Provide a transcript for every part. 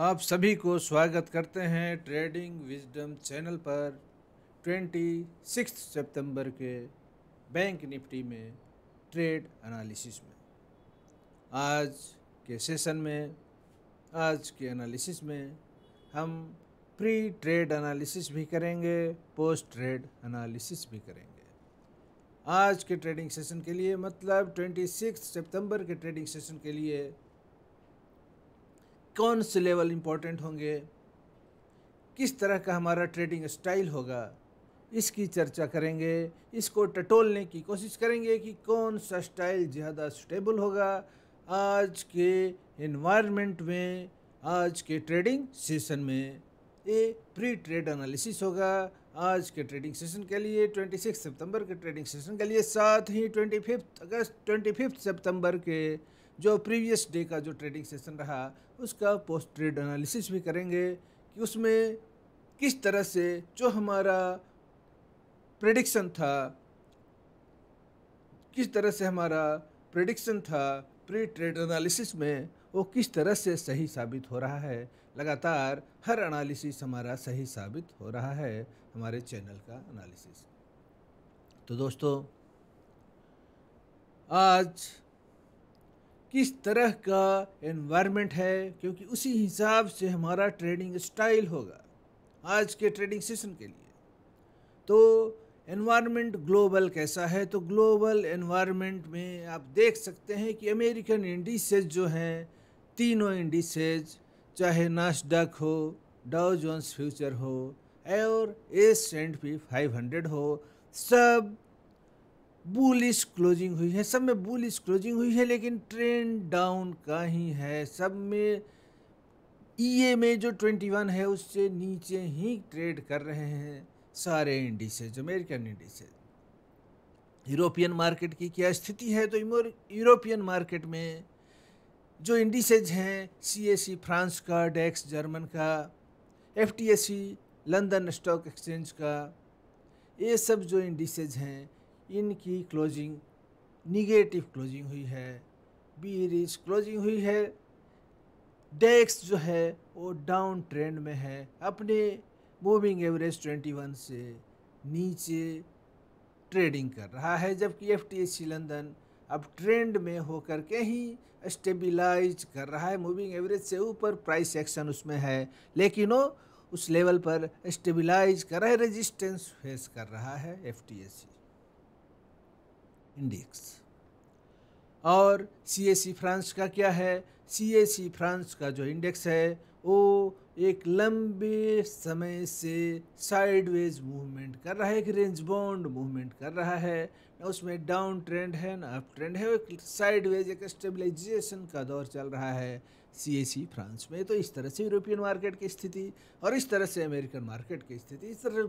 आप सभी को स्वागत करते हैं ट्रेडिंग विजडम चैनल पर 26 सितंबर के बैंक निफ्टी में ट्रेड एनालिसिस में। आज के सेशन में, आज के एनालिसिस में हम प्री ट्रेड एनालिसिस भी करेंगे, पोस्ट ट्रेड एनालिसिस भी करेंगे। आज के ट्रेडिंग सेशन के लिए मतलब 26 सितंबर के ट्रेडिंग सेशन के लिए कौन से लेवल इम्पोर्टेंट होंगे, किस तरह का हमारा ट्रेडिंग स्टाइल होगा, इसकी चर्चा करेंगे। इसको टटोलने की कोशिश करेंगे कि कौन सा स्टाइल ज़्यादा सुटेबल होगा आज के एनवायरनमेंट में, आज के ट्रेडिंग सेशन में। ये प्री ट्रेड एनालिसिस होगा आज के ट्रेडिंग सेशन के लिए, 26 सितंबर के ट्रेडिंग सेशन के लिए। साथ ही 25 सितंबर के जो प्रीवियस डे का जो ट्रेडिंग सेशन रहा उसका पोस्ट ट्रेड एनालिसिस भी करेंगे कि उसमें किस तरह से जो हमारा प्रेडिक्शन था, किस तरह से हमारा प्रेडिक्शन था प्री ट्रेड एनालिसिस में, वो किस तरह से सही साबित हो रहा है। लगातार हर एनालिसिस हमारा सही साबित हो रहा है, हमारे चैनल का एनालिसिस। तो दोस्तों, आज किस तरह का एनवायरनमेंट है, क्योंकि उसी हिसाब से हमारा ट्रेडिंग स्टाइल होगा आज के ट्रेडिंग सेशन के लिए। तो एनवायरनमेंट ग्लोबल कैसा है, तो ग्लोबल एनवायरनमेंट में आप देख सकते हैं कि अमेरिकन इंडिसेज जो हैं, तीनों इंडिसेज, चाहे नास्डक हो, डाउ जोन्स फ्यूचर हो और S&P 500 हो, सब बुलिश क्लोजिंग हुई है। सब में बुलिश क्लोजिंग हुई है, लेकिन ट्रेंड डाउन का ही है। सब में EA में जो 21 है उससे नीचे ही ट्रेड कर रहे हैं सारे indices, American indices. European market की क्या स्थिति है, तो यूरोपियन मार्केट में जो इंडिसेज हैं, CAC फ्रांस का, डेक्स जर्मन का, FTSE लंदन स्टॉक एक्सचेंज का, ये सब जो इंडिसेज हैं इनकी क्लोजिंग निगेटिव क्लोजिंग हुई है, बीरिश क्लोजिंग हुई है। डेक्स जो है वो डाउन ट्रेंड में है, अपने मूविंग एवरेज 21 से नीचे ट्रेडिंग कर रहा है, जबकि FTSE लंदन अब ट्रेंड में होकर के ही स्टेबिलाइज कर रहा है। मूविंग एवरेज से ऊपर प्राइस एक्शन उसमें है, लेकिन वो उस लेवल पर स्टेबिलाइज कर रहा है, रेजिस्टेंस फेस कर रहा है FTSE इंडेक्स। और CAC फ्रांस का क्या है, CAC फ्रांस का जो इंडेक्स है वो एक लंबे समय से साइडवेज मूवमेंट कर रहा है, एक रेंज बाउंड मूवमेंट कर रहा है। ना उसमें डाउन ट्रेंड है ना अप ट्रेंड है, एक साइडवेज, एक स्टेबलाइजेशन का दौर चल रहा है CAC फ्रांस में। तो इस तरह से यूरोपियन मार्केट की स्थिति और इस तरह से अमेरिकन मार्केट की स्थिति, इस तरह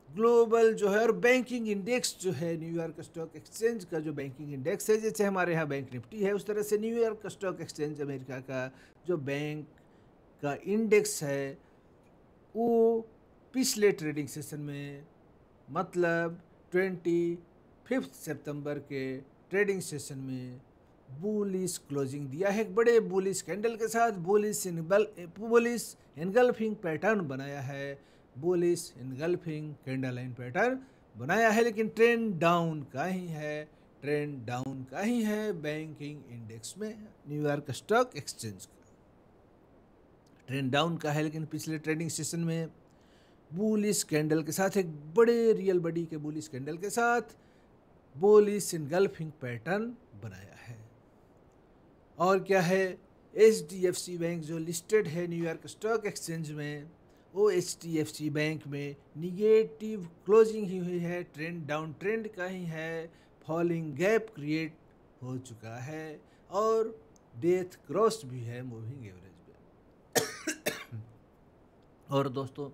ग्लोबल जो है। और बैंकिंग इंडेक्स जो है, न्यूयॉर्क स्टॉक एक्सचेंज का जो बैंकिंग इंडेक्स है, जैसे हमारे यहाँ बैंक निफ्टी है, उस तरह से न्यूयॉर्क स्टॉक एक्सचेंज अमेरिका का जो बैंक का इंडेक्स है वो पिछले ट्रेडिंग सेशन में, मतलब 25 सितंबर के ट्रेडिंग सेशन में बुलिश क्लोजिंग दिया है। एक बड़े बुलिश कैंडल के साथ बुलिश एनगल्फिंग पैटर्न बनाया है, bullish engulfing candle line pattern बनाया है, लेकिन ट्रेंड डाउन का ही है, ट्रेंड डाउन का ही है बैंकिंग इंडेक्स में। न्यूयॉर्क स्टॉक एक्सचेंज का ट्रेंड डाउन का है, लेकिन पिछले ट्रेडिंग सेशन में बुलिश कैंडल के साथ, एक बड़े रियल बॉडी के बुलिश कैंडल के साथ बुलिश एनगल्फिंग पैटर्न बनाया है। और क्या है, HDFC बैंक जो लिस्टेड है न्यूयॉर्क स्टॉक एक्सचेंज में, वो HDFC बैंक में निगेटिव क्लोजिंग ही हुई है, ट्रेंड डाउन ट्रेंड का ही है, फॉलिंग गैप क्रिएट हो चुका है और डेथ क्रॉस भी है मूविंग एवरेज में। और दोस्तों,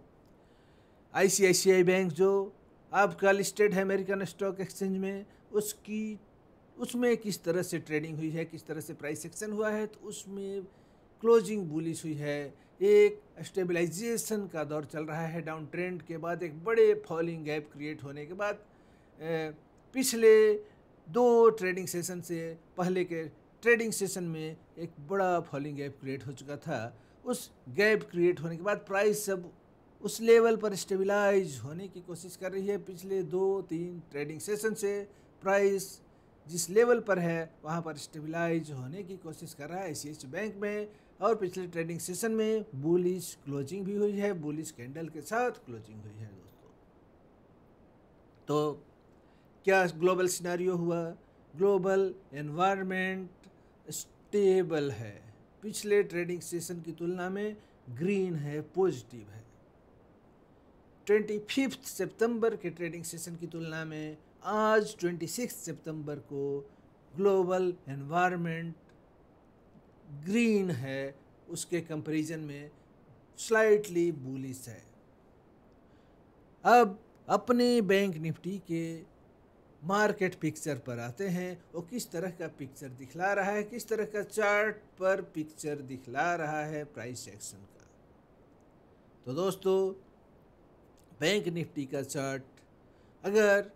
ICICI बैंक जो आपका लिस्टेड है अमेरिकन स्टॉक एक्सचेंज में, उसमें किस तरह से ट्रेडिंग हुई है, किस तरह से प्राइस एक्शन हुआ है, तो उसमें क्लोजिंग बुलिश हुई है। एक स्टेबलाइजेशन का दौर चल रहा है डाउन ट्रेंड के बाद, एक बड़े फॉलिंग गैप क्रिएट होने के बाद। पिछले 2 ट्रेडिंग सेशन से पहले के ट्रेडिंग सेशन में एक बड़ा फॉलिंग गैप क्रिएट हो चुका था, उस गैप क्रिएट होने के बाद प्राइस अब उस लेवल पर स्टेबलाइज होने की कोशिश कर रही है। पिछले 2-3 ट्रेडिंग सेशन से प्राइस जिस लेवल पर है वहाँ पर स्टेबलाइज होने की कोशिश कर रहा है ICICI बैंक में। और पिछले ट्रेडिंग सेशन में बुलिश क्लोजिंग भी हुई है, बुलिश कैंडल के साथ क्लोजिंग हुई है दोस्तों। तो क्या ग्लोबल सिनेरियो हुआ? ग्लोबल एनवायरनमेंट स्टेबल है, पिछले ट्रेडिंग सेशन की तुलना में ग्रीन है, पॉजिटिव है। 25 सितंबर के ट्रेडिंग सेशन की तुलना में आज 26 सितंबर को ग्लोबल एनवायरनमेंट ग्रीन है, उसके कंपैरिजन में स्लाइटली बुलिश है। अब अपने बैंक निफ्टी के मार्केट पिक्चर पर आते हैं। वो किस तरह का पिक्चर दिखला रहा है, किस तरह का चार्ट पर पिक्चर दिखला रहा है प्राइस एक्शन का। तो दोस्तों बैंक निफ्टी का चार्ट अगर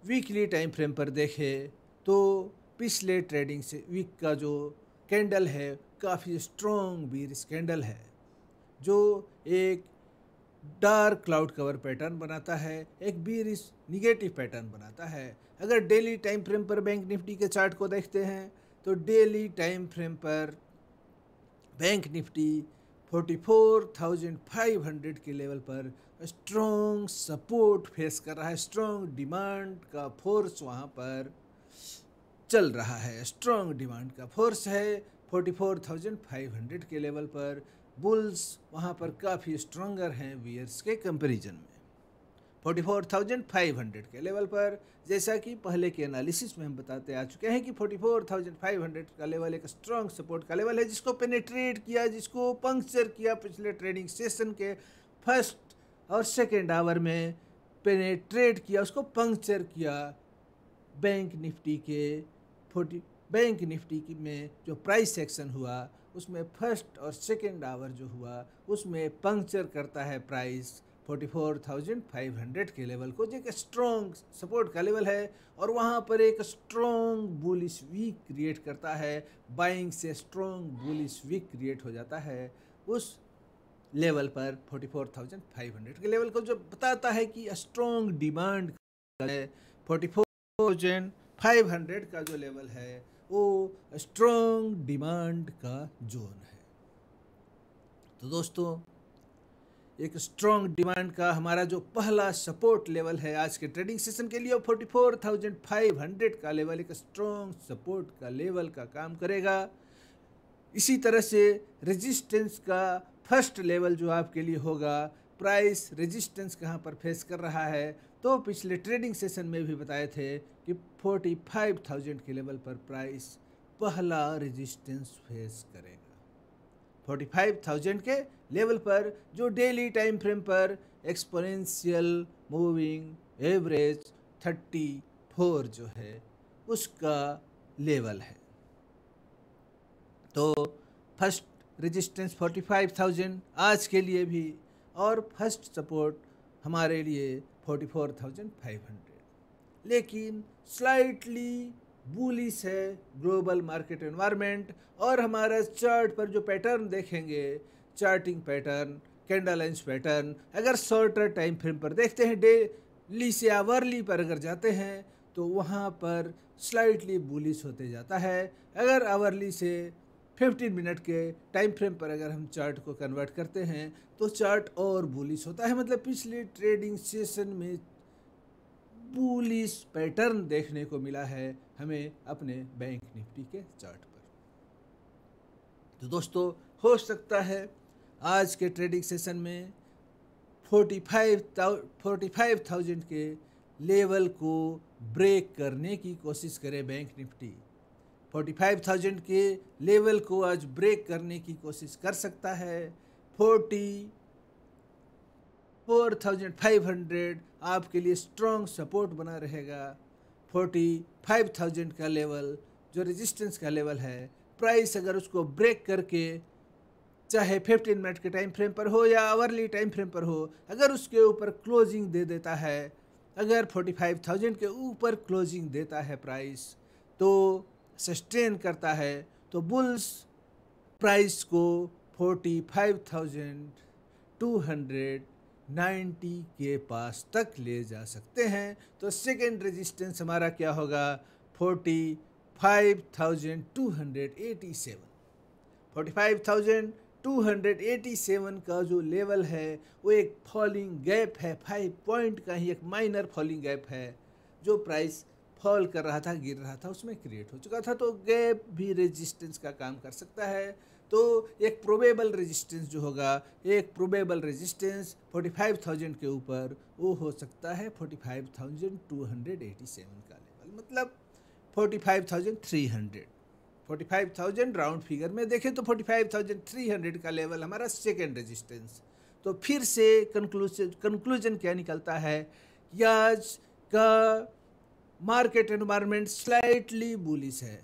वीकली टाइम फ्रेम पर देखें तो पिछले ट्रेडिंग से वीक का जो कैंडल है काफ़ी स्ट्रॉन्ग बीरिश कैंडल है, जो एक डार्क क्लाउड कवर पैटर्न बनाता है, एक बीरिश निगेटिव पैटर्न बनाता है। अगर डेली टाइम फ्रेम पर बैंक निफ्टी के चार्ट को देखते हैं तो डेली टाइम फ्रेम पर बैंक निफ्टी 44,500 के लेवल पर स्ट्रॉन्ग सपोर्ट फेस कर रहा है। स्ट्रॉन्ग डिमांड का फोर्स वहाँ पर चल रहा है, स्ट्रॉन्ग डिमांड का फोर्स है 44,500 के लेवल पर। बुल्स वहाँ पर काफ़ी स्ट्रॉन्गर हैं वियर्स के कंपैरिजन में। 44,500 के लेवल पर, जैसा कि पहले के एनालिसिस में हम बताते आ चुके हैं कि 44,500 का लेवल एक स्ट्रॉन्ग सपोर्ट का लेवल है, जिसको पेनिट्रेट किया, जिसको पंक्चर किया पिछले ट्रेडिंग सेशन के फर्स्ट और सेकेंड आवर में पेनिट्रेट किया, उसको पंक्चर किया। बैंक निफ्टी में जो प्राइस एक्शन हुआ उसमें फर्स्ट और सेकेंड आवर जो हुआ उसमें पंक्चर करता है प्राइस 44,500 के लेवल को, जो एक स्ट्रॉन्ग सपोर्ट का लेवल है। और वहाँ पर एक स्ट्रॉन्ग बुलिश वीक क्रिएट करता है, बाइंग से स्ट्रॉन्ग बुलिश वीक क्रिएट हो जाता है उस लेवल पर 44,500 के लेवल को, जो बताता है कि स्ट्रॉन्ग डिमांड है। 44,500 का जो लेवल है वो स्ट्रॉन्ग डिमांड का जोन है। तो दोस्तों एक स्ट्रॉन्ग डिमांड का हमारा जो पहला सपोर्ट लेवल है आज के ट्रेडिंग सेशन के लिए, 44,500 का लेवल एक स्ट्रॉन्ग सपोर्ट का लेवल का काम करेगा। इसी तरह से रेजिस्टेंस का फर्स्ट लेवल जो आपके लिए होगा, प्राइस रेजिस्टेंस कहाँ पर फेस कर रहा है, तो पिछले ट्रेडिंग सेशन में भी बताए थे कि 45,000 के लेवल पर प्राइस पहला रेजिस्टेंस फेस करेगा। 45,000 के लेवल पर जो डेली टाइम फ्रेम पर एक्सपोनेंशियल मूविंग एवरेज 34 जो है उसका लेवल है। तो फर्स्ट रेजिस्टेंस 45,000 आज के लिए भी, और फर्स्ट सपोर्ट हमारे लिए 44,500। लेकिन स्लाइटली बुलिश है ग्लोबल मार्केट एनवायरनमेंट। और हमारा चार्ट पर जो पैटर्न देखेंगे, charting pattern, candle lines pattern, अगर शॉर्टर टाइम फ्रेम पर देखते हैं, डेली से आवरली पर अगर जाते हैं तो वहाँ पर स्लाइटली बुलिश होते जाता है। अगर आवरली से 15 मिनट के टाइम फ्रेम पर अगर हम चार्ट को कन्वर्ट करते हैं तो चार्ट और बुलिश होता है। मतलब पिछले ट्रेडिंग सेशन में बुलिश पैटर्न देखने को मिला है हमें अपने बैंक निफ्टी के चार्ट पर। तो दोस्तों हो सकता है आज के ट्रेडिंग सेशन में 45,000 के लेवल को ब्रेक करने की कोशिश करे बैंक निफ्टी। 45,000 के लेवल को आज ब्रेक करने की कोशिश कर सकता है। 44,500 आपके लिए स्ट्रॉन्ग सपोर्ट बना रहेगा। 45,000 का लेवल जो रेजिस्टेंस का लेवल है, प्राइस अगर उसको ब्रेक करके, चाहे 15 मिनट के टाइम फ्रेम पर हो या आवरली टाइम फ्रेम पर हो, अगर उसके ऊपर क्लोजिंग दे देता है, अगर 45,000 के ऊपर क्लोजिंग देता है प्राइस, तो सस्टेन करता है, तो बुल्स प्राइस को 45,290 के पास तक ले जा सकते हैं। तो सेकेंड रेजिस्टेंस हमारा क्या होगा? 45,287। 45,287 का जो लेवल है वो एक फॉलिंग गैप है, 5 पॉइंट का ही एक माइनर फॉलिंग गैप है। जो प्राइस फॉल कर रहा था, गिर रहा था, उसमें क्रिएट हो चुका था। तो गैप भी रेजिस्टेंस का काम कर सकता है। तो एक प्रोबेबल रेजिस्टेंस जो होगा, एक प्रोबेबल रेजिस्टेंस 45,000 के ऊपर वो हो सकता है 45,287 का लेवल, मतलब 45,300। 45,000 राउंड फिगर में देखें तो 45,300 का लेवल हमारा सेकेंड रेजिस्टेंस। तो फिर से कंक्लूजन क्या निकलता है कि आज का मार्केट एनवायरनमेंट स्लाइटली बुलिश है,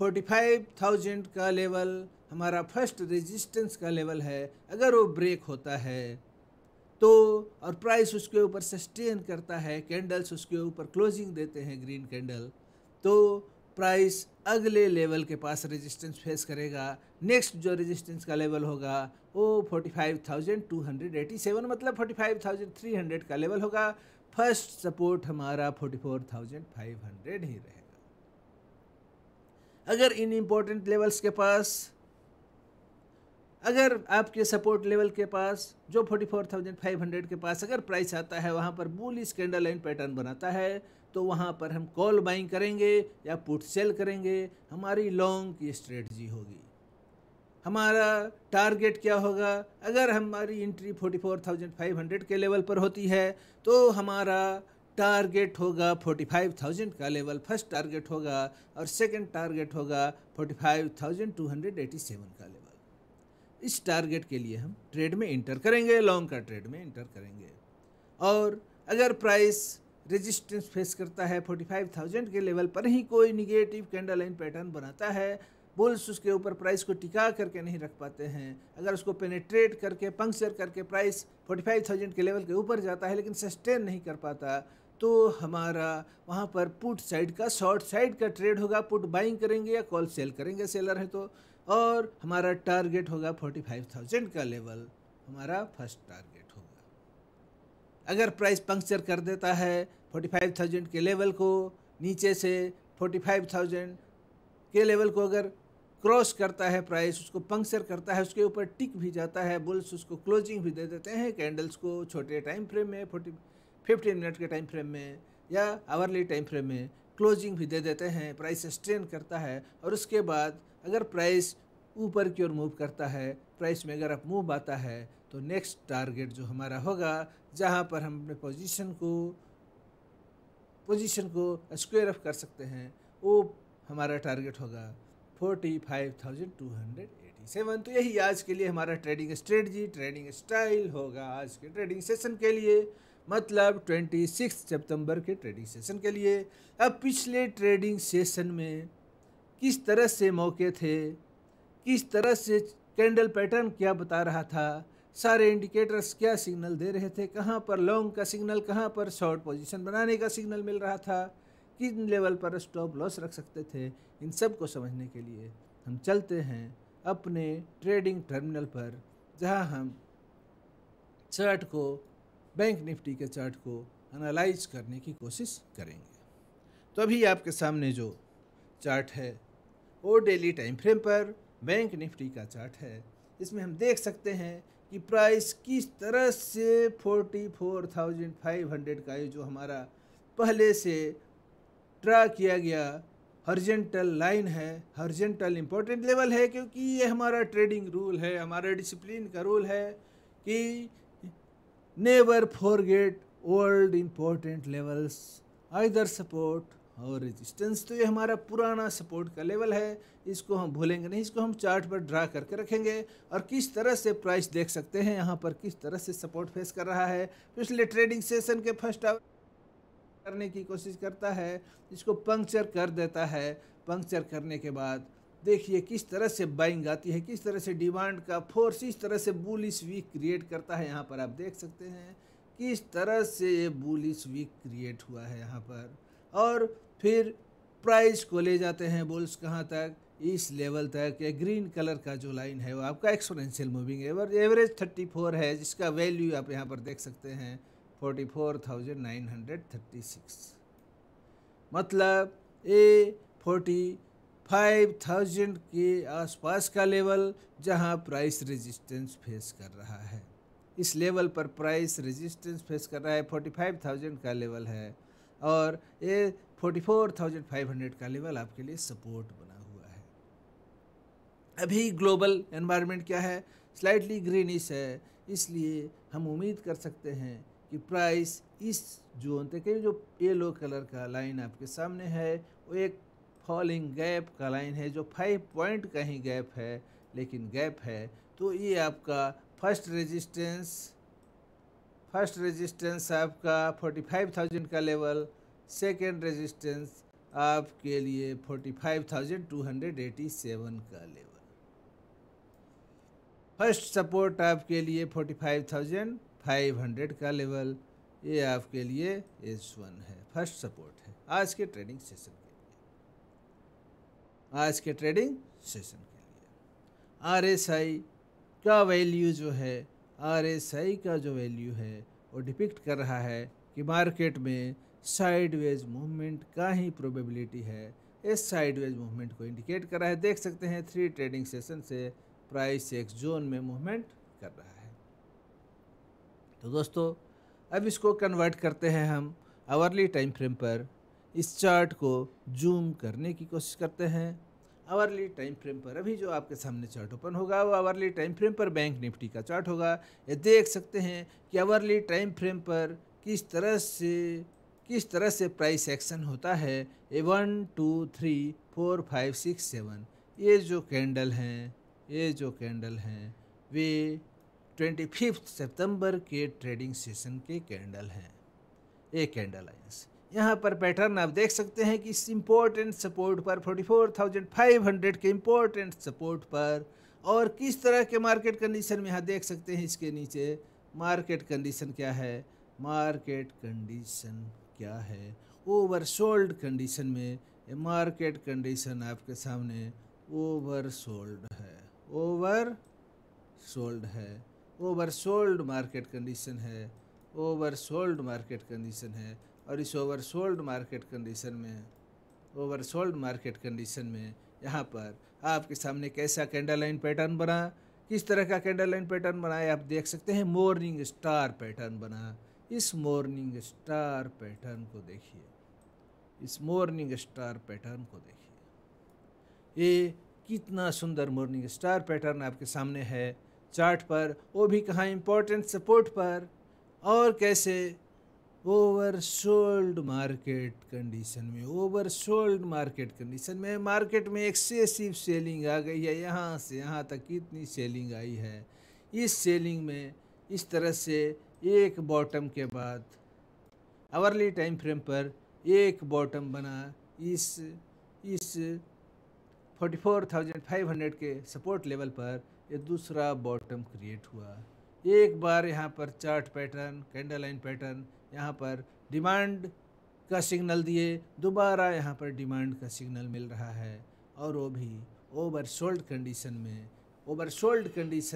45,000 का लेवल हमारा फर्स्ट रेजिस्टेंस का लेवल है। अगर वो ब्रेक होता है तो और प्राइस उसके ऊपर सस्टेन करता है, कैंडल्स उसके ऊपर क्लोजिंग देते हैं ग्रीन कैंडल, तो प्राइस अगले लेवल के पास रेजिस्टेंस फेस करेगा। नेक्स्ट जो रेजिस्टेंस का लेवल होगा वो 45,287 मतलब 45,300 का लेवल होगा। फर्स्ट सपोर्ट हमारा 44,500 ही रहेगा। अगर इन इम्पोर्टेंट लेवल्स के पास, अगर आपके सपोर्ट लेवल के पास जो 44,500 के पास अगर प्राइस आता है, वहाँ पर बुलिश कैंडल लाइन पैटर्न बनाता है, तो वहाँ पर हम कॉल बाइंग करेंगे या पुट सेल करेंगे। हमारी लॉन्ग की स्ट्रेटजी होगी। हमारा टारगेट क्या होगा? अगर हमारी एंट्री 44,500 के लेवल पर होती है तो हमारा टारगेट होगा 45,000 का लेवल, फर्स्ट टारगेट होगा, और सेकंड टारगेट होगा 45,287 का लेवल। इस टारगेट के लिए हम ट्रेड में इंटर करेंगे, लॉन्ग का ट्रेड में इंटर करेंगे। और अगर प्राइस रेजिस्टेंस फेस करता है 45,000 के लेवल पर ही, कोई निगेटिव कैंडल लाइन पैटर्न बनाता है, बुल्स उसके ऊपर प्राइस को टिका करके नहीं रख पाते हैं, अगर उसको पेनेट्रेट करके पंक्चर करके प्राइस 45,000 के लेवल के ऊपर जाता है लेकिन सस्टेन नहीं कर पाता, तो हमारा वहाँ पर पुट साइड का, शॉर्ट साइड का ट्रेड होगा। पुट बाइंग करेंगे या कॉल सेल करेंगे सेलर है तो, और हमारा टारगेट होगा 45,000 का लेवल, हमारा फर्स्ट टारगेट होगा। अगर प्राइस पंक्चर कर देता है 45,000 के लेवल को, नीचे से 45,000 के लेवल को अगर क्रॉस करता है प्राइस, उसको पंक्चर करता है, उसके ऊपर टिक भी जाता है, बुल्स उसको क्लोजिंग भी दे देते हैं कैंडल्स को छोटे टाइम फ्रेम में, 15 मिनट के टाइम फ्रेम में या आवरली टाइम फ्रेम में क्लोजिंग भी दे देते हैं, प्राइस स्ट्रेन करता है। और उसके बाद अगर प्राइस ऊपर की ओर मूव करता है, प्राइस में अगर अप मूव आता है, तो नेक्स्ट टारगेट जो हमारा होगा, जहाँ पर हम अपने पोजीशन को स्क्वायर ऑफ कर सकते हैं, वो हमारा टारगेट होगा 45,287। तो यही आज के लिए हमारा ट्रेडिंग स्ट्रेटजी, ट्रेडिंग स्टाइल होगा आज के ट्रेडिंग सेशन के लिए, मतलब 26 सितंबर के ट्रेडिंग सेशन के लिए। अब पिछले ट्रेडिंग सेशन में किस तरह से मौके थे, किस तरह से कैंडल पैटर्न क्या बता रहा था, सारे इंडिकेटर्स क्या सिग्नल दे रहे थे, कहाँ पर लॉन्ग का सिग्नल, कहाँ पर शॉर्ट पोजीशन बनाने का सिग्नल मिल रहा था, किन लेवल पर स्टॉप लॉस रख सकते थे, इन सब को समझने के लिए हम चलते हैं अपने ट्रेडिंग टर्मिनल पर, जहां हम चार्ट को, बैंक निफ्टी के चार्ट को एनालाइज करने की कोशिश करेंगे। तो अभी आपके सामने जो चार्ट है वो डेली टाइम फ्रेम पर बैंक निफ्टी का चार्ट है। इसमें हम देख सकते हैं कि प्राइस किस तरह से 44,500 का, ये जो हमारा पहले से ड्रा किया गया हॉरिजॉन्टल लाइन है, हॉरिजॉन्टल इंपॉर्टेंट लेवल है, क्योंकि ये हमारा ट्रेडिंग रूल है, हमारा डिसिप्लिन का रूल है कि never forget old important levels, either support और रेजिस्टेंस। तो ये हमारा पुराना सपोर्ट का लेवल है, इसको हम भूलेंगे नहीं, इसको हम चार्ट पर ड्रा करके रखेंगे। और किस तरह से प्राइस देख सकते हैं यहाँ पर किस तरह से सपोर्ट फेस कर रहा है, पिछले ट्रेडिंग सेशन के फर्स्ट आवर करने की कोशिश करता है, इसको पंक्चर कर देता है। पंक्चर करने के बाद देखिए किस तरह से बाइंग आती है, किस तरह से डिमांड का फोर्स इस तरह से बुलिश वीक क्रिएट करता है। यहाँ पर आप देख सकते हैं किस तरह से ये बुलिश वीक क्रिएट हुआ है यहाँ पर, और फिर प्राइस को ले जाते हैं बुल्स कहाँ तक, इस लेवल तक ये ग्रीन कलर का जो लाइन है वो आपका एक्सपोनेंशियल मूविंग एवरेज 34 है, जिसका वैल्यू आप यहाँ पर देख सकते हैं 44,936। मतलब ये 45,000 के आसपास का लेवल जहाँ प्राइस रेजिस्टेंस फेस कर रहा है। इस लेवल पर प्राइस रेजिस्टेंस फेस कर रहा है, 45,000 का लेवल है, और ये 44,500 का लेवल आपके लिए सपोर्ट बना हुआ है। अभी ग्लोबल एनवायरनमेंट क्या है, स्लाइटली ग्रीनिश है, इसलिए हम उम्मीद कर सकते हैं कि प्राइस इस जोन तक, जो येलो कलर का लाइन आपके सामने है वो एक फॉलिंग गैप का लाइन है, जो 5 पॉइंट का ही गैप है, लेकिन गैप है। तो ये आपका फर्स्ट रेजिस्टेंस आपका 45,000 का लेवल, सेकेंड रेजिस्टेंस आपके लिए 45,287 का लेवल, फर्स्ट सपोर्ट आपके लिए 45,500 का लेवल, ये आपके लिए S1 है, फर्स्ट सपोर्ट है आज के ट्रेडिंग सेशन के लिए। RSI का वैल्यू जो है, RSI का जो वैल्यू है वो डिपिक्ट कर रहा है कि मार्केट में साइडवेज मूवमेंट का ही प्रोबेबिलिटी है। इस साइडवेज मूवमेंट को इंडिकेट कर रहा है। देख सकते हैं 3 ट्रेडिंग सेशन से प्राइस एक जोन में मूवमेंट कर रहा है। तो दोस्तों अब इसको कन्वर्ट करते हैं हम आवरली टाइम फ्रेम पर। इस चार्ट को जूम करने की कोशिश करते हैं। आवरली टाइम फ्रेम पर अभी जो आपके सामने चार्ट ओपन होगा वो आवरली टाइम फ्रेम पर बैंक निफ्टी का चार्ट होगा। ये देख सकते हैं कि आवरली टाइम फ्रेम पर किस तरह से प्राइस एक्शन होता है। ये 1 2 3 4 5 6 7 ये जो कैंडल हैं वे 25 सितंबर के ट्रेडिंग सेशन के कैंडल हैं। ये कैंडल लाइन्स यहाँ पर पैटर्न आप देख सकते हैं कि इस इम्पोर्टेंट सपोर्ट पर 44,500 के इम्पोर्टेंट सपोर्ट पर, और किस तरह के मार्केट कंडीशन में यहाँ देख सकते हैं इसके नीचे मार्केट कंडीशन क्या है, ओवरसोल्ड कंडीशन में ये मार्केट कंडीशन आपके सामने ओवरसोल्ड मार्केट कंडीशन है। और इस ओवरसोल्ड मार्केट कंडीशन में यहाँ पर आपके सामने कैसा कैंडल लाइन पैटर्न बना, किस तरह का कैंडल लाइन पैटर्न बना है आप देख सकते हैं। मॉर्निंग स्टार पैटर्न बना। इस मॉर्निंग स्टार पैटर्न को देखिए, ये कितना सुंदर मॉर्निंग स्टार पैटर्न आपके सामने है चार्ट पर, वो भी कहाँ इम्पोर्टेंट सपोर्ट पर, और कैसे ओवरसोल्ड मार्केट कंडीशन में मार्केट में एक्सेसिव सेलिंग आ गई है। यहाँ से यहाँ तक कितनी सेलिंग आई है। इस सेलिंग में इस तरह से एक बॉटम के बाद आवरली टाइम फ्रेम पर एक बॉटम बना। इस 44,500 के सपोर्ट लेवल पर ये दूसरा बॉटम क्रिएट हुआ। एक बार यहाँ पर chart pattern, candle line pattern यहाँ पर डिमांड का सिग्नल दिए, दोबारा यहाँ पर डिमांड का सिग्नल मिल रहा है, और वो भी ओवरसोल्ड कंडीशन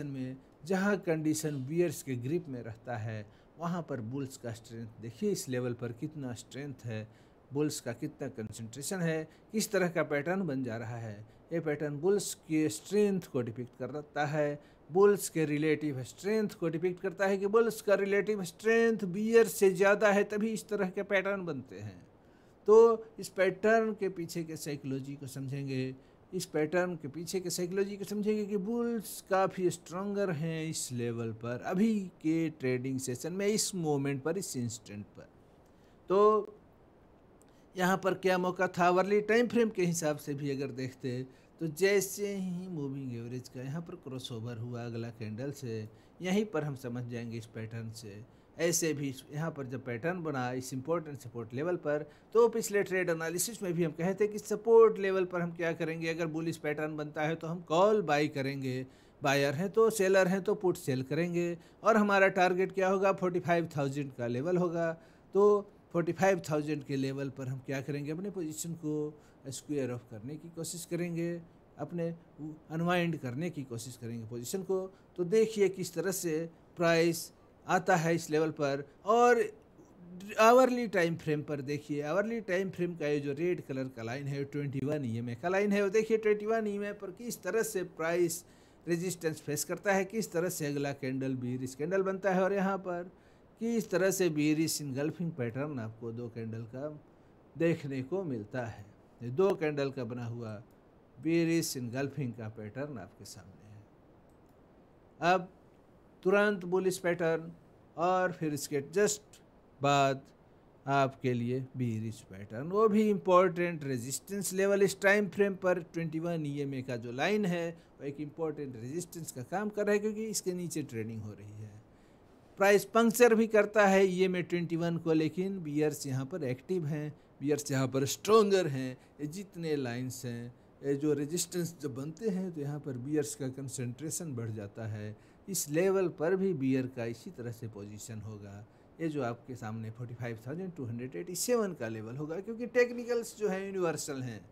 में जहाँ कंडीशन बियर्स के ग्रिप में रहता है वहाँ पर बुल्स का स्ट्रेंथ देखिए। इस लेवल पर कितना स्ट्रेंथ है, बुल्स का कितना कंसंट्रेशन है, किस तरह का पैटर्न बन जा रहा है। ये पैटर्न बुल्स के स्ट्रेंथ को डिपिक्ट करता है, बुल्स के रिलेटिव स्ट्रेंथ को डिपिक्ट करता है कि बुल्स का रिलेटिव स्ट्रेंथ बियर से ज़्यादा है, तभी इस तरह के पैटर्न बनते हैं। तो इस पैटर्न के पीछे के साइकोलॉजी को समझेंगे, कि बुल्स काफ़ी स्ट्रॉन्गर हैं इस लेवल पर, अभी के ट्रेडिंग सेशन में, इस मोमेंट पर, इस इंस्टेंट पर। तो यहाँ पर क्या मौका था आवरली टाइम फ्रेम के हिसाब से भी अगर देखते तो जैसे ही मूविंग एवरेज का यहाँ पर क्रॉसओवर हुआ अगला कैंडल से, यहीं पर हम समझ जाएंगे इस पैटर्न से। ऐसे भी यहाँ पर जब पैटर्न बना इस इम्पोर्टेंट सपोर्ट लेवल पर, तो पिछले ट्रेड एनालिसिस में भी हम कहते हैं कि सपोर्ट लेवल पर हम क्या करेंगे, अगर बुलिश पैटर्न बनता है तो हम कॉल बाई करेंगे, बायर हैं तो सेलर हैं तो पुट सेल करेंगे, और हमारा टारगेट क्या होगा 45,000 का लेवल होगा। तो 45,000 के लेवल पर हम क्या करेंगे, अपने पोजीशन को स्क्वायर ऑफ करने की कोशिश करेंगे, अपने अनवाइंड करने की कोशिश करेंगे पोजीशन को। तो देखिए किस तरह से प्राइस आता है इस लेवल पर। और आवरली टाइम फ्रेम पर देखिए, आवरली टाइम फ्रेम का ये जो रेड कलर का लाइन है 21 EMA का लाइन है, वो देखिए 21 EMA पर किस तरह से प्राइस रेजिस्टेंस फेस करता है, किस तरह से अगला कैंडल बीरिश कैंडल बनता है। और यहाँ पर किस तरह से बीरिश इनगल्फिंग पैटर्न आपको दो कैंडल का देखने को मिलता है। ये दो कैंडल का बना हुआ बीरिश इनगल्फिंग का पैटर्न आपके सामने है। अब तुरंत बुलिश पैटर्न और फिर इसके जस्ट बाद आपके लिए बीरिश पैटर्न, वो भी इम्पोर्टेंट रेजिस्टेंस लेवल इस टाइम फ्रेम पर 21 EMA का जो लाइन है वो एक इम्पोर्टेंट रेजिस्टेंस का काम कर रहा है, क्योंकि इसके नीचे ट्रेडिंग हो रही है। प्राइस पंक्चर भी करता है EMA 21 को, लेकिन बियर्स यहाँ पर एक्टिव हैं, बियर्स यहाँ पर स्ट्रोंगर हैं। ये जितने लाइन्स हैं, ये जो रेजिस्टेंस जब बनते हैं तो यहाँ पर बियर्स का कंसंट्रेशन बढ़ जाता है। इस लेवल पर भी बियर का इसी तरह से पोजीशन होगा। ये जो आपके सामने 45,287 का लेवल होगा, क्योंकि टेक्निकल्स जो है यूनिवर्सल हैं।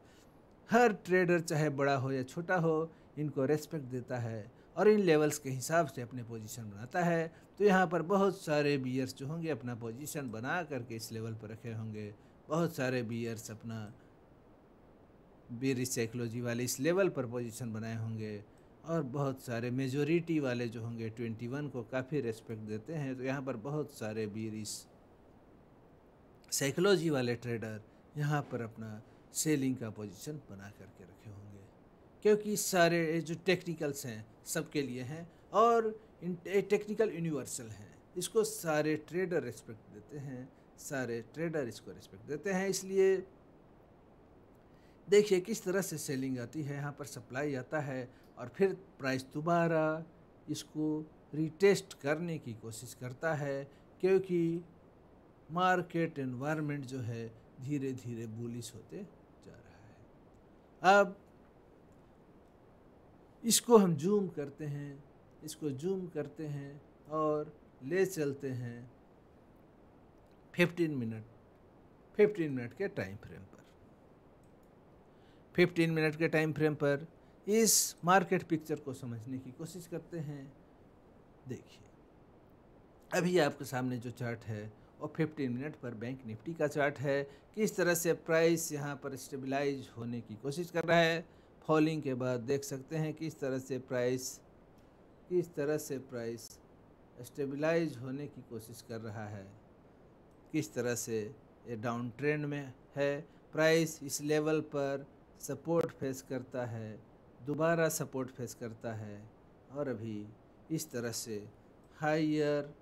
हर ट्रेडर चाहे बड़ा हो या छोटा हो, इनको रेस्पेक्ट देता है और इन लेवल्स के हिसाब से अपने पोजीशन बनाता है। तो यहाँ पर बहुत सारे बियर्स जो होंगे अपना पोजीशन बना करके इस लेवल पर रखे होंगे। बहुत सारे बियर्स अपना बेरिश साइकोलॉजी वाले इस लेवल पर पोजीशन बनाए होंगे, और बहुत सारे मेजोरिटी वाले जो होंगे 21 को काफ़ी रेस्पेक्ट देते हैं। तो यहाँ पर बहुत सारे बेरिश साइकोलॉजी वाले ट्रेडर यहाँ पर अपना सेलिंग का पोजीशन बना करके रखे होंगे, क्योंकि सारे जो टेक्निकल्स हैं सबके लिए हैं और इन टेक्निकल यूनिवर्सल हैं। इसको सारे ट्रेडर रेस्पेक्ट देते हैं, सारे ट्रेडर इसको रेस्पेक्ट देते हैं। इसलिए देखिए किस तरह से सेलिंग आती है, यहाँ पर सप्लाई आता है और फिर प्राइस दोबारा इसको रिटेस्ट करने की कोशिश करता है, क्योंकि मार्केट एनवायरनमेंट जो है धीरे धीरे बुलिश होते जा रहा है। अब इसको हम जूम करते हैं, इसको जूम करते हैं और ले चलते हैं 15 मिनट के टाइम फ्रेम पर। 15 मिनट के टाइम फ्रेम पर इस मार्केट पिक्चर को समझने की कोशिश करते हैं। देखिए अभी आपके सामने जो चार्ट है और 15 मिनट पर बैंक निफ्टी का चार्ट है। किस तरह से प्राइस यहाँ पर स्टेबलाइज होने की कोशिश कर रहा है। फॉलिंग के बाद देख सकते हैं किस तरह से प्राइस स्टेबलाइज होने की कोशिश कर रहा है, किस तरह से ये डाउन ट्रेंड में है। प्राइस इस लेवल पर सपोर्ट फेस करता है, दोबारा सपोर्ट फेस करता है और अभी इस तरह से हायर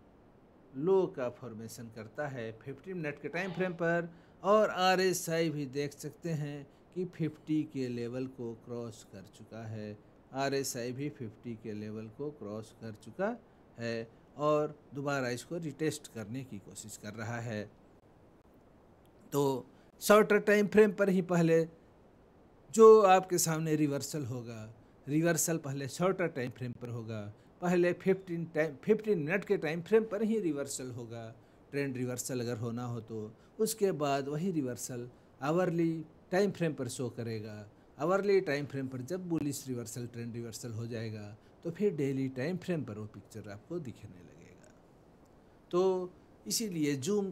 लो का फॉर्मेशन करता है 15 मिनट के टाइम फ्रेम पर। और RSI भी देख सकते हैं कि 50 के लेवल को क्रॉस कर चुका है। RSI भी 50 के लेवल को क्रॉस कर चुका है और दोबारा इसको रिटेस्ट करने की कोशिश कर रहा है। तो शॉर्टर टाइम फ्रेम पर ही पहले जो आपके सामने रिवर्सल होगा, रिवर्सल पहले शॉर्टर टाइम फ्रेम पर होगा। पहले 15 मिनट के टाइम फ्रेम पर ही रिवर्सल होगा। ट्रेंड रिवर्सल अगर होना हो तो उसके बाद वही रिवर्सल आवरली टाइम फ्रेम पर शो करेगा। आवरली टाइम फ्रेम पर जब बुलिश रिवर्सल ट्रेंड रिवर्सल हो जाएगा तो फिर डेली टाइम फ्रेम पर वो पिक्चर आपको दिखने लगेगा। तो इसीलिए जूम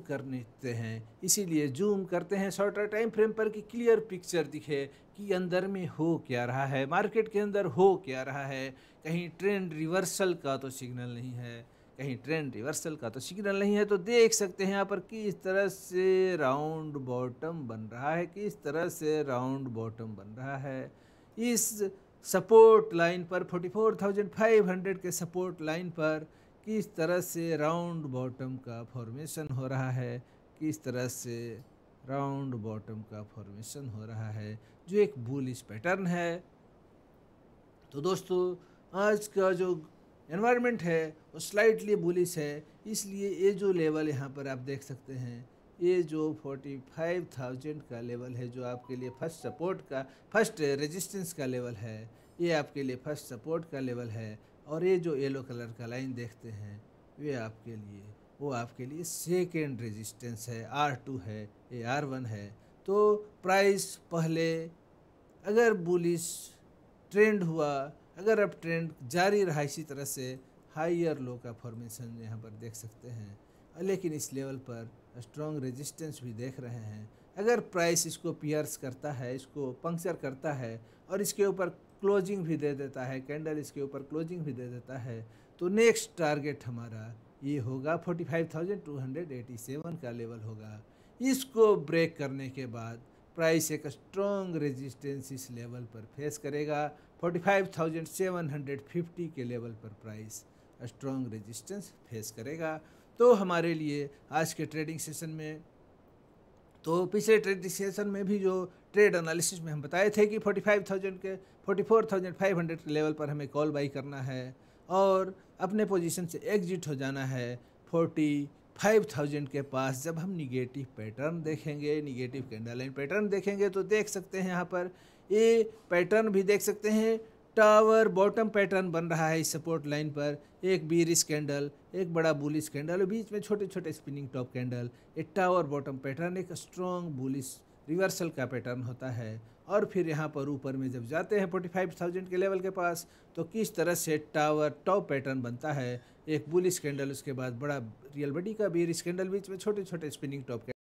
करते हैं शॉर्टर टाइम फ्रेम पर कि क्लियर पिक्चर दिखे कि अंदर में हो क्या रहा है, मार्केट के अंदर हो क्या रहा है। कहीं ट्रेंड रिवर्सल का तो सिग्नल नहीं है, तो देख सकते हैं यहाँ पर किस तरह से राउंड बॉटम बन रहा है। इस सपोर्ट लाइन पर 44,500 के सपोर्ट लाइन पर किस तरह से राउंड बॉटम का फॉर्मेशन हो रहा है, जो एक बुलिश पैटर्न है। तो दोस्तों आज का जो एनवायरनमेंट है वो स्लाइटली बुलिश है, इसलिए ये जो लेवल यहाँ पर आप देख सकते हैं, ये जो 45,000 का लेवल है जो आपके लिए फर्स्ट रेजिस्टेंस का लेवल है, ये आपके लिए फर्स्ट सपोर्ट का लेवल है। और ये जो येलो कलर का लाइन देखते हैं वो आपके लिए सेकेंड रेजिस्टेंस है, R2 है, ये R1 है। तो प्राइस पहले अगर बुलिश ट्रेंड हुआ, अगर अब ट्रेंड जारी रहा इसी तरह से, हायर लो का फॉर्मेशन यहाँ पर देख सकते हैं, लेकिन इस लेवल पर स्ट्रॉन्ग रेजिस्टेंस भी देख रहे हैं। अगर प्राइस इसको पियर्स करता है, इसको पंक्चर करता है और इसके ऊपर क्लोजिंग भी दे देता है, कैंडल इसके ऊपर क्लोजिंग भी दे देता है, तो नेक्स्ट टारगेट हमारा ये होगा 45,287 का लेवल होगा। इसको ब्रेक करने के बाद प्राइस एक स्ट्रॉन्ग रेजिस्टेंस इस लेवल पर फेस करेगा। 45,750 के लेवल पर प्राइस स्ट्रॉन्ग रेजिस्टेंस फेस करेगा। तो हमारे लिए आज के ट्रेडिंग सेशन में, तो पिछले ट्रेडिंग सेशन में भी जो ट्रेड एनालिसिस में हम बताए थे कि 45,000 के 44,500 के लेवल पर हमें कॉल बाई करना है और अपने पोजीशन से एग्जिट हो जाना है 45,000 के पास। जब हम निगेटिव पैटर्न देखेंगे, निगेटिव कैंडल लाइन पैटर्न देखेंगे, तो देख सकते हैं यहाँ पर ये पैटर्न भी देख सकते हैं, टावर बॉटम पैटर्न बन रहा है इस सपोर्ट लाइन पर, एक बीरिश कैंडल, एक बड़ा बुलिश कैंडल, बीच में छोटे छोटे स्पिनिंग टॉप कैंडल, एक टावर बॉटम पैटर्न, एक स्ट्रॉन्ग बुलिश रिवर्सल का पैटर्न होता है। और फिर यहाँ पर ऊपर में जब जाते हैं 45,000 के लेवल के पास, तो किस तरह से टावर टॉप पैटर्न बनता है, एक बुलिश कैंडल, उसके बाद बड़ा रियल बॉडी का बीरिश कैंडल, बीच में छोटे छोटे स्पिनिंग टॉप